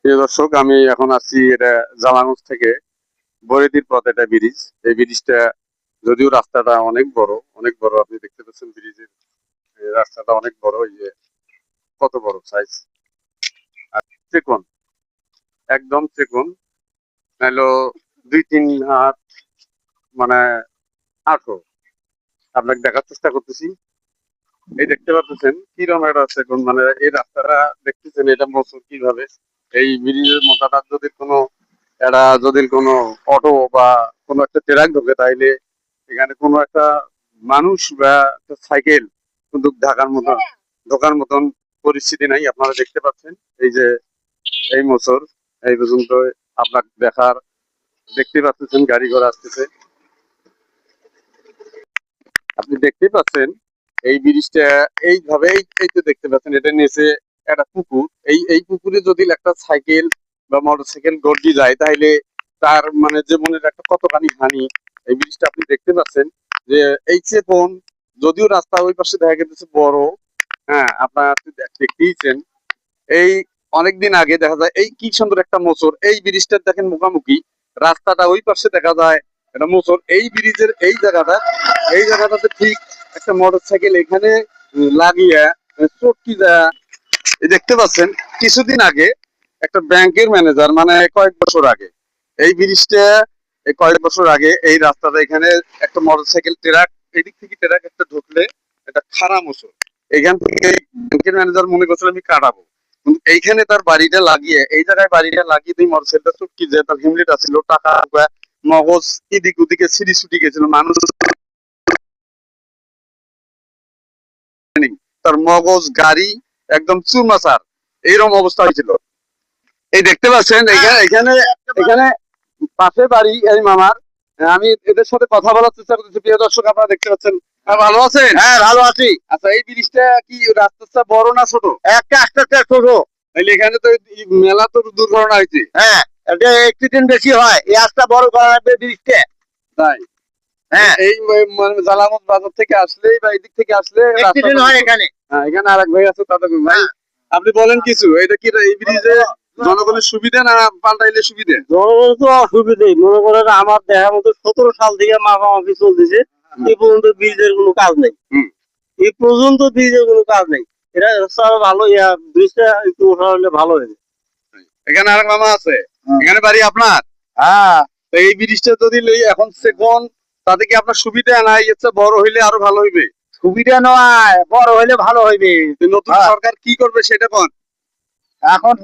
প্রিয় দর্শক, আমি এখন আছি এটা জামালগঞ্জ থেকে বরেদির পথ, এটা ব্রিজ। এই ব্রিজটা যদিও রাস্তাটা অনেক বড়, অনেক বড়। আপনি দেখতে পাচ্ছেন ব্রিজের রাস্তাটা অনেক বড়। এই যে কত বড় সাইজ, আর চিকন, একদম চিকন, নাইলো 2-3 হাত, মানে আঠো। আপনাকে দেখার চেষ্টা করতেছি। এই দেখতে পাচ্ছেন কিরকম একটা চিকন, মানে এই রাস্তাটা দেখতেছেন, এটা মসুর কিভাবে এই ব্রিজের মোটাটা যদি কোনো যদি কোনো অটো বা কোনো একটা ট্রাক ঢোকে, তাইলে এখানে কোনো একটা মানুষ বা একটা সাইকেল কিন্তু ঢোকার মতন পরিস্থিতি নাই। আপনারা দেখতে পাচ্ছেন এই যে এই মোচর এই পর্যন্ত আপনার দেখতে পাচ্ছেন গাড়ি ঘোড়া আসতেছে। আপনি দেখতে পাচ্ছেন এই ব্রিজটা এইভাবে, এই তো দেখতে পাচ্ছেন, এটা নিচে একটা পুকুর। এই পুকুরে যদি একটা সাইকেল বা মোটর সাইকেল গড়ি যায়, তাহলে তার মানে জীবনের একটা কতখানি হানি। এই ব্রিজটা আপনি দেখতে পাচ্ছেন যে এই চেপন, যদিও রাস্তা ওই পাশে দেখা গেছে বড়, হ্যাঁ আপনার দেখতেইছেন। এই অনেকদিন আগে দেখা যায় এই কি সুন্দর একটা মোচর, এই ব্রিজটা দেখেন মুখামুখি রাস্তাটা ওই পাশে দেখা যায় এটা মোচর। এই ব্রিজের এই জায়গাটাতে ঠিক একটা মোটর সাইকেল এখানে লাগিয়ে চটকি যায়। এই দেখতে পাচ্ছেন কিছুদিন আগে একটা ব্যাংকের ম্যানেজার, মানে কয়েক বছর আগে এই ব্রিজটা, এই কয়েক বছর আগে এই রাস্তাটা এখানে একটা মোটর সাইকেল ট্রাক, এদিক থেকে ট্রাক একটা ঢুকলে একটা খারাপ মোচর, এখান থেকে ব্যাংকের ম্যানেজার মনে করছিল আমি কাটাবো, কিন্তু এইখানে তার বাড়িটা লাগিয়ে, এই জায়গায় বাড়িটা লাগিয়ে দিয়ে মোটর সাইকেলটা চটকি যায়। তার হেমলেট আছিল, টাকা মগজ এদিক ওদিকে ছিড়ি ছুটি গেছিল, মানুষ তার মগজ গাড়ি একদম চুরমাচার, এইরকম অবস্থা হয়েছিল। এই দেখতে পাচ্ছেন এখানে এখানে এখানে পাশে বাড়ি এই মামার। আমি এদের সাথে কথা বলার চেষ্টা করতেছি। প্রিয় দর্শক, আপনারা দেখতে পাচ্ছেন। ভালো আছেন? হ্যাঁ, ভালো আছি। আচ্ছা, এই ব্রিজটা কি রাস্তাটা বড় না ছোট? একটা আস্তে আস্তে ছোট। তাহলে এখানে তো মেলা তো দুর্ঘটনা হয়েছে। হ্যাঁ, এটা অ্যাক্সিডেন্ট বেশি হয়। এই রাস্তা বড় করা লাগবে ব্রিজটা। তাই? হ্যাঁ, এই মানে জালালগঞ্জ বাজার থেকে আসলেই বা এদিক থেকে আসলে অ্যাক্সিডেন্ট হয় এখানে। হ্যাঁ, এখানে আরেক ভাই আছে, দাদা ভাই। আপনি বলেন কিছু, এটা কি এই ব্রিজে জনগণের সুবিধা না পাল্টাইলে সুবিধা? জনগণের তো অসুবিধাই। মনে করেন আমার দেখার মতো 17 সাল থেকে মাপামাপি চলতেছে, এই পর্যন্ত ব্রিজের কোনো কাজ নেই। এই পর্যন্ত ব্রিজের কোনো কাজ নেই। এটা রাস্তা ভালো, ব্রিজটা একটু ওঠা হলে ভালো হবে। এখানে আরেক মামা আছে, এখানে বাড়ি আপনার? হ্যাঁ, তো এই ব্রিজটা যদি এখন সেকন, তাতে কি আপনার সুবিধা নাই? এর বড় হইলে আরো ভালো হইবে। সুবিধা নয়, বড় হইলে ভালো হইবে। নতুন সরকার কি করবে সেটা কোন এখন